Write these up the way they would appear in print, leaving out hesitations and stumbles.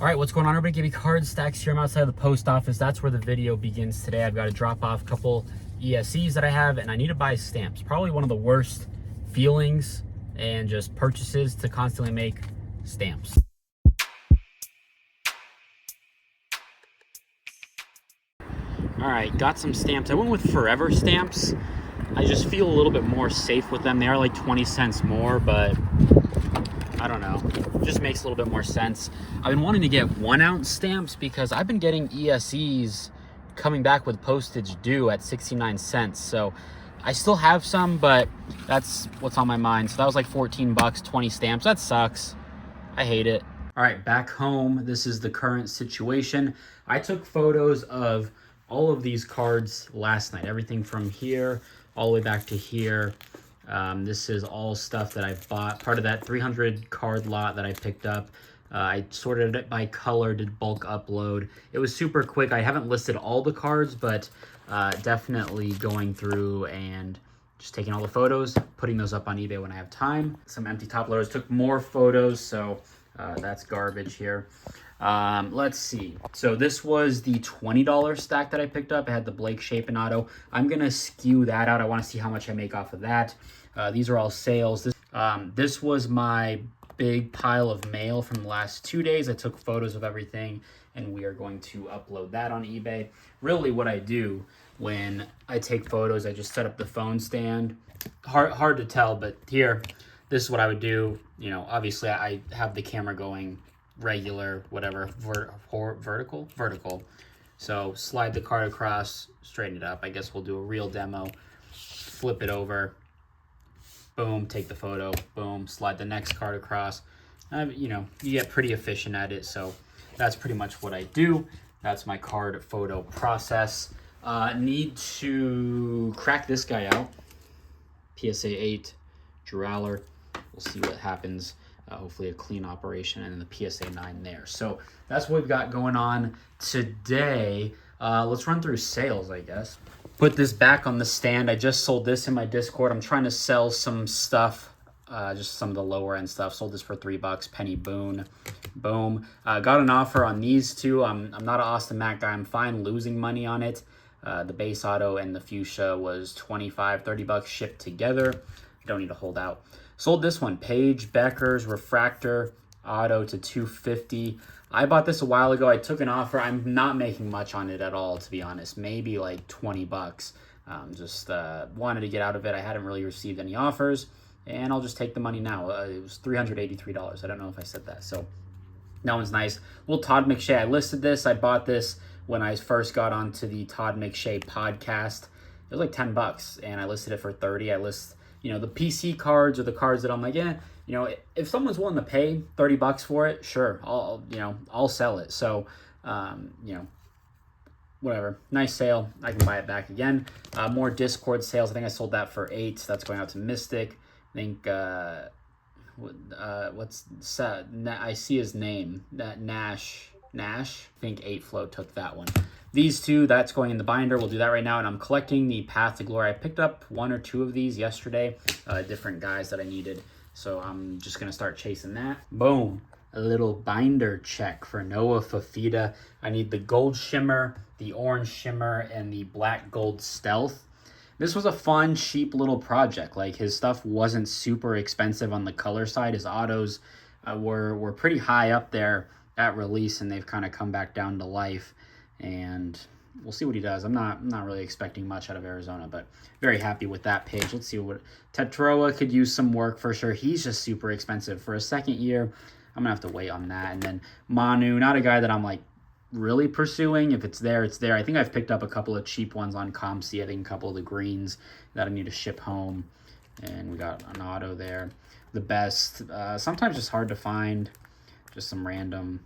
All right, what's going on, everybody? Give me card stacks here. I'm outside of the post office. That's where the video begins today. I've got to drop off a couple ESCs that I have, and I need to buy stamps. Probably one of the worst feelings and just purchases to constantly make stamps. All right, got some stamps. I went with Forever stamps. I just feel a little bit more safe with them. They are like 20 cents more, but I don't know, it just makes a little bit more sense. I've been wanting to get 1 ounce stamps because I've been getting ESCs coming back with postage due at 69 cents. So I still have some, but that's what's on my mind. So that was like 14 bucks, 20 stamps. That sucks. I hate it. All right, back home, this is the current situation. I took photos of all of these cards last night, everything from here all the way back to here. This is all stuff that I bought, part of that 300 card lot that I picked up. I sorted it by color, did bulk upload. It was super quick. I haven't listed all the cards, but definitely going through and just taking all the photos, putting those up on eBay when I have time. Some empty top loaders, took more photos, so that's garbage here. Let's see. So this was the $20 stack that I picked up. I had the Blake Shapen Auto. I'm going to skew that out. I want to see how much I make off of that. These are all sales. This was my big pile of mail from the last 2 days. I took photos of everything, and we are going to upload that on eBay. Really what I do when I take photos, I just set up the phone stand. Hard to tell, but here, this is what I would do. You know, obviously I have the camera going regular, whatever, vertical. So slide the card across, straighten it up. I guess we'll do a real demo. Flip it over, boom, take the photo, boom, slide the next card across. You know, you get pretty efficient at it. So that's pretty much what I do. That's my card photo process. Need to crack this guy out. PSA 8, Duraller. We'll see what happens. Hopefully a clean operation, and then the PSA 9 there. So that's what we've got going on today. Let's run through sales, I guess. Put this back on the stand. I just sold this in my Discord. I'm trying to sell some stuff, just some of the lower end stuff. Sold this for $3, Penny Boone. Boom. Got an offer on these two. I'm not an Austin Mac guy. I'm fine losing money on it. The base auto and the fuchsia was 25, 30 bucks shipped together. Don't need to hold out. Sold this one, Page Becker's Refractor Auto to $250. I bought this a while ago. I took an offer. I'm not making much on it at all, to be honest. Maybe like 20 bucks. Just wanted to get out of it. I hadn't really received any offers, and I'll just take the money now. It was $383. I don't know if I said that. So that one's nice. Little Todd McShay. I listed this. I bought this when I first got onto the Todd McShay podcast. It was like 10 bucks, and I listed it for 30. I list, you know, the PC cards or the cards that I'm like, yeah, you know, if someone's willing to pay 30 bucks for it, sure, I'll sell it. So, you know, whatever. Nice sale. I can buy it back again. More Discord sales. I think I sold that for 8. That's going out to Mystic. I think, I see his name, that Nash. I think 8 Float took that one. These two, that's going in the binder. We'll do that right now. And I'm collecting the Path to Glory. I picked up 1 or 2 of these yesterday, different guys that I needed. So I'm just going to start chasing that. Boom. A little binder check for Noah Fafita. I need the gold shimmer, the orange shimmer, and the black gold stealth. This was a fun, cheap little project. Like, his stuff wasn't super expensive on the color side. His autos were pretty high up there at release, and they've kind of come back down to life. And we'll see what he does. I'm not really expecting much out of Arizona, but very happy with that page. Let's see what Tetroa could use some work for sure. He's just super expensive for a second year. I'm gonna have to wait on that. And then Manu, not a guy that I'm like really pursuing. If it's there, it's there. I think I've picked up a couple of cheap ones on ComC. I think a couple of the greens that I need to ship home. And we got an auto there. The best, sometimes just hard to find. Just some random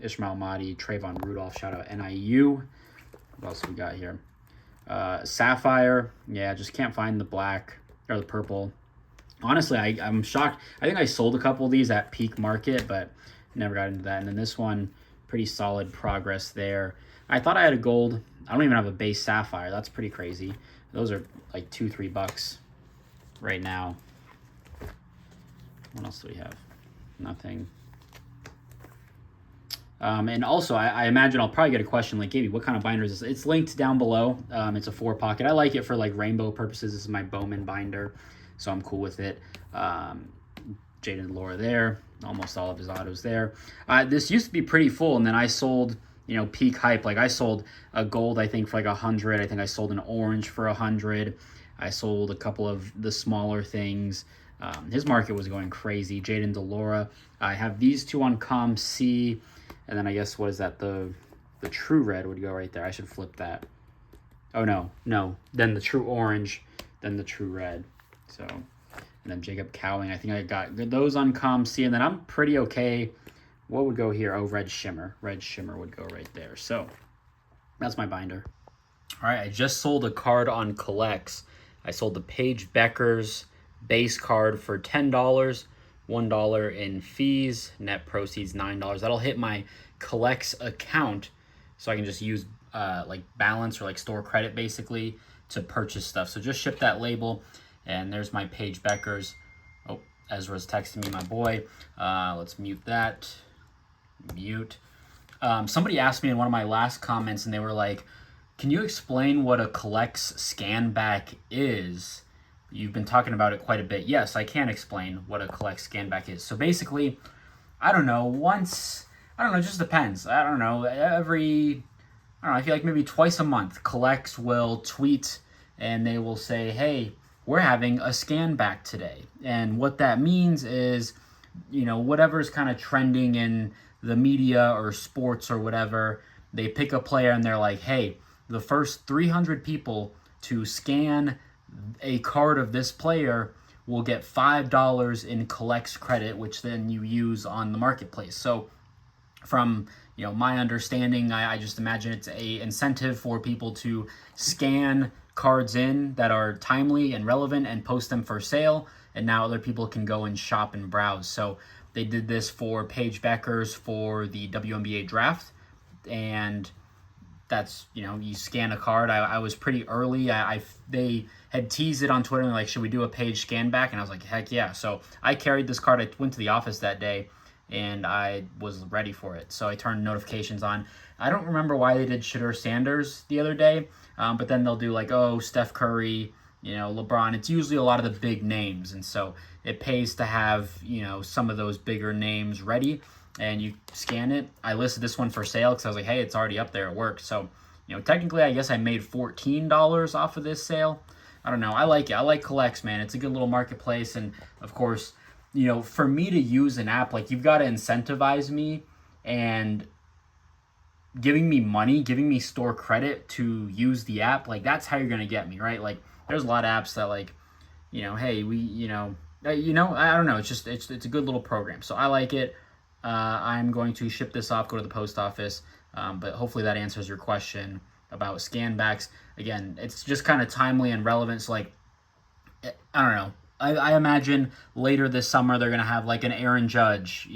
Ishmael Mahdi, Trayvon Rudolph, shout out NIU. What else we got here? Sapphire, yeah, just can't find the black or the purple. Honestly, I'm shocked. I think I sold a couple of these at peak market, but never got into that. And then this one, pretty solid progress there. I thought I had a gold. I don't even have a base sapphire. That's pretty crazy. Those are like $2-3 bucks right now. What else do we have? Nothing. And also, I imagine I'll probably get a question like, Gaby, what kind of binder is this? It's linked down below. It's a 4-pocket. I like it for like rainbow purposes. This is my Bowman binder, so I'm cool with it. Jaden Laura there, almost all of his autos there. This used to be pretty full, and then I sold, peak hype. Like I sold a gold, I think, for like 100. I think I sold an orange for 100. I sold a couple of the smaller things. His market was going crazy. Jaden Delora. I have these two on Com C. And then I guess, what is that? The true red would go right there. I should flip that. Oh, no. Then the true orange, then the true red. So, and then Jacob Cowling. I think I got those on Com C. And then I'm pretty okay. What would go here? Oh, red shimmer. Red shimmer would go right there. So, that's my binder. All right, I just sold a card on Collects. I sold the Paige Becker's base card for $10. $1 in fees, net proceeds $9. That'll hit my Collects account, so I can just use like balance or like store credit basically to purchase stuff. So just ship that label, and there's my Paige Becker's. Oh, Ezra's texting me, my boy. Let's mute that. Mute. Somebody asked me in one of my last comments, and they were like, "Can you explain what a Collects scan back is?" You've been talking about it quite a bit. Yes, I can explain what a Collects scan back is. So basically, I don't know, it just depends. I don't know, I feel like maybe twice a month, Collects will tweet and they will say, hey, we're having a scan back today. And what that means is, whatever's kind of trending in the media or sports or whatever, they pick a player and they're like, hey, the first 300 people to scan a card of this player will get $5 in Collects credit, which then you use on the marketplace. So from my understanding, I just imagine it's a incentive for people to scan cards in that are timely and relevant and post them for sale, and now other people can go and shop and browse. So they did this for Paige Becker's for the WNBA draft, and that's, you scan a card. I was pretty early. They had teased it on Twitter and like, should we do a Page scan back? And I was like, heck yeah. So I carried this card. I went to the office that day and I was ready for it. So I turned notifications on. I don't remember why they did Shedeur Sanders the other day, but then they'll do like, oh, Steph Curry, LeBron. It's usually a lot of the big names. And so it pays to have, some of those bigger names ready. And you scan it. I listed this one for sale because I was like, hey, it's already up there at work. So, technically, I guess I made $14 off of this sale. I don't know. I like it. I like Collects, man. It's a good little marketplace. And, of course, for me to use an app, like, you've got to incentivize me and giving me money, giving me store credit to use the app. Like, that's how you're going to get me, right? Like, there's a lot of apps that, like, hey, we, I don't know. It's a good little program. So I like it. I'm going to ship this off, go to the post office, but hopefully that answers your question about scan backs. Again, it's just kind of timely and relevant. So, like, I don't know. I imagine later this summer they're going to have, like, an Aaron Judge,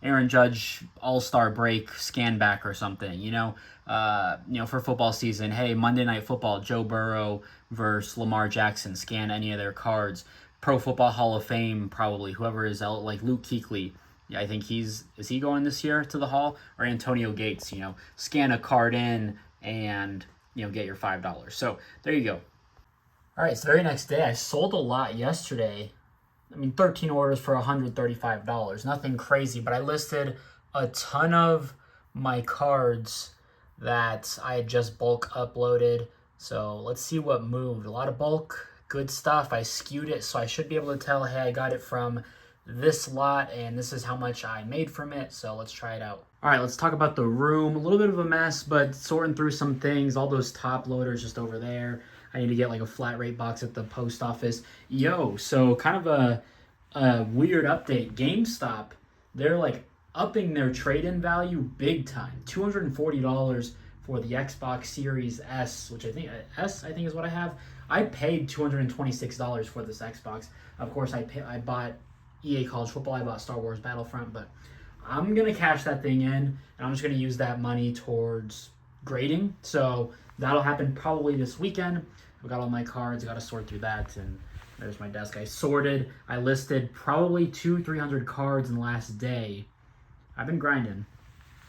Aaron Judge All-Star break scan back or something, for football season. Hey, Monday Night Football, Joe Burrow versus Lamar Jackson, scan any of their cards. Pro Football Hall of Fame, probably, whoever is out, like Luke Kuechly. Yeah, I think is he going this year to the Hall? Or Antonio Gates, scan a card in and, get your $5. So there you go. All right, so the very next day, I sold a lot yesterday. 13 orders for $135. Nothing crazy, but I listed a ton of my cards that I had just bulk uploaded. So let's see what moved. A lot of bulk, good stuff. I skewed it, so I should be able to tell, hey, I got it from this lot, and this is how much I made from it. So let's try it out. All right, let's talk about the room. A little bit of a mess, but sorting through some things. All those top loaders just over there. I need to get like a flat rate box at the post office. So kind of a weird update. GameStop, they're like upping their trade-in value big time. $240 for the Xbox Series S, which I think is what I have. I paid $226 for this Xbox. Of course, I bought EA College Football, I bought Star Wars Battlefront, but I'm going to cash that thing in, and I'm just going to use that money towards grading. So that'll happen probably this weekend. I've got all my cards, got to sort through that, and there's my desk. I listed probably 200-300 cards in the last day. I've been grinding.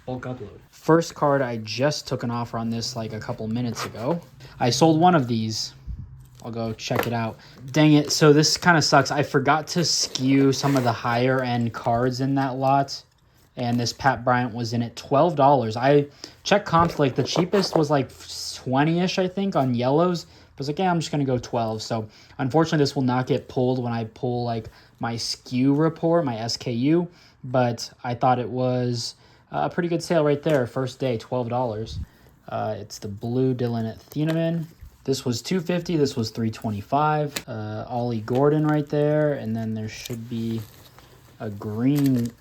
bulk upload. First card, I just took an offer on this like a couple minutes ago. I sold one of these. I'll go check it out. Dang it. So this kind of sucks. I forgot to skew some of the higher end cards in that lot. And this Pat Bryant was in at $12. I checked comps, like the cheapest was like 20-ish, I think, on yellows. I was like, yeah, I'm just going to go 12. So unfortunately, this will not get pulled when I pull like my SKU report, my SKU. But I thought it was a pretty good sale right there. First day, $12. It's the blue Dylan at Thieneman. This was $250. This was $325. Ollie Gordon right there. And then there should be a green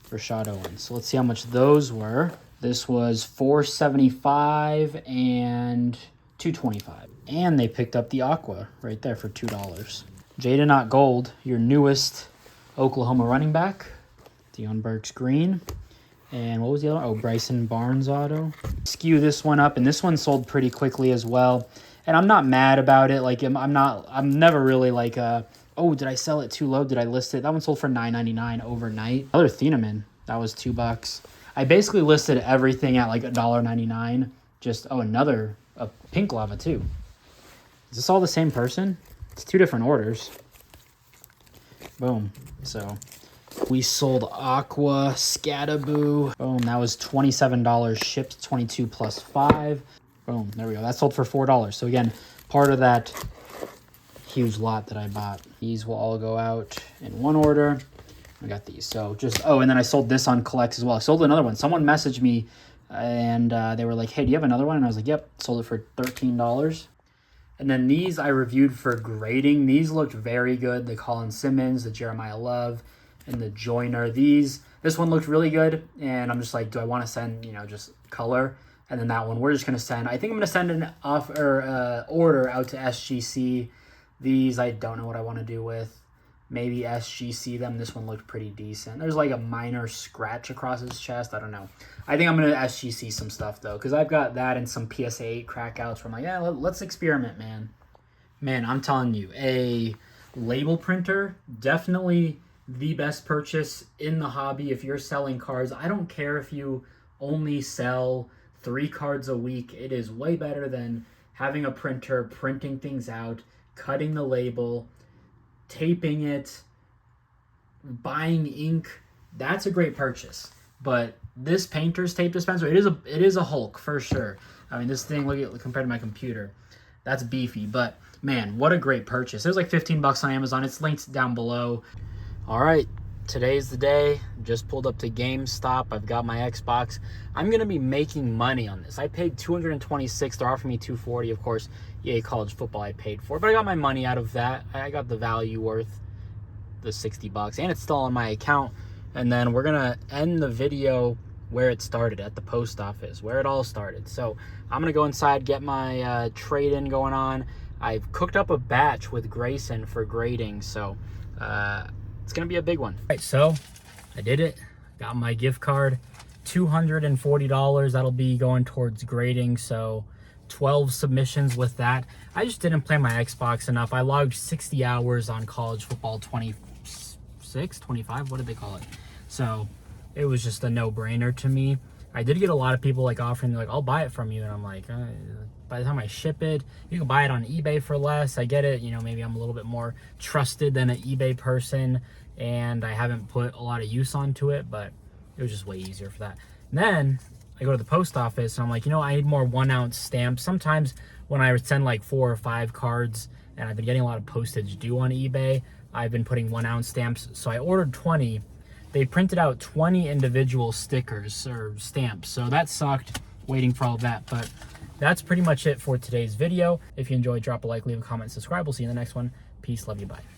Rashad Owens. So let's see how much those were. This was $475 and $225. And they picked up the Aqua right there for $2. Jada Not Gold, your newest Oklahoma running back. Deion Burks green. And what was the other one? Oh, Bryson Barnes auto. Skew this one up, and this one sold pretty quickly as well. And I'm not mad about it. Like, I'm never really like, oh, did I sell it too low? Did I list it? That one sold for $9.99 overnight. Another Thieneman, that was $2. I basically listed everything at like $1.99. Just, oh, a pink lava too. Is this all the same person? It's two different orders. Boom. So we sold Aqua, Scataboo. Boom, that was $27 shipped, 22 plus 5. Boom, there we go. That sold for $4. So again, part of that huge lot that I bought. These will all go out in one order. I got these. So just, oh, and then I sold this on Collects as well. I sold another one. Someone messaged me and they were like, hey, do you have another one? And I was like, yep, sold it for $13. And then these I reviewed for grading. These looked very good. The Colin Simmons, the Jeremiah Love, and the Joyner. This one looked really good. And I'm just like, do I want to send, just color? And then that one, we're just going to send. I think I'm going to send an order out to SGC. These I don't know what I want to do with. Maybe SGC them. This one looked pretty decent. There's like a minor scratch across his chest. I don't know. I think I'm going to SGC some stuff though, because I've got that and some PSA 8 crackouts where I'm like, yeah, let's experiment, man. Man, I'm telling you, a label printer, definitely the best purchase in the hobby if you're selling cards. I don't care if you only sell 3 cards a week. It is way better than having a printer, printing things out, cutting the label, taping it, buying ink. That's a great purchase. But this painter's tape dispenser, it is a Hulk for sure. I mean, this thing, look at compared to my computer, that's beefy. But man, what a great purchase. It was like $15 on Amazon. It's linked down below. All right, today's the day. Just pulled up to GameStop. I've got my Xbox. I'm gonna be making money on this. I paid $226. They're offering me $240. Of course, EA College Football I paid for, but I got my money out of that. I got the value worth the $60, and it's still on my account. And then we're gonna end the video where it started, at the post office, where it all started. So I'm gonna go inside, get my trade-in going on. I've cooked up a batch with Grayson for grading, so it's gonna be a big one. All right, so I did it. Got my gift card, $240. That'll be going towards grading, so 12 submissions with that. I just didn't play my Xbox enough. I logged 60 hours on college football 26, 25, what did they call it? So it was just a no-brainer to me. I did get a lot of people like offering me like, I'll buy it from you. And I'm like, by the time I ship it, you can buy it on eBay for less. I get it. Maybe I'm a little bit more trusted than an eBay person and I haven't put a lot of use onto it, but it was just way easier for that. And then I go to the post office and I'm like, I need more 1-ounce stamps. Sometimes when I send like 4 or 5 cards and I've been getting a lot of postage due on eBay, I've been putting 1-ounce stamps. So I ordered 20. They printed out 20 individual stickers or stamps. So that sucked, waiting for all of that. But that's pretty much it for today's video. If you enjoyed, drop a like, leave a comment, subscribe. We'll see you in the next one. Peace, love you, bye.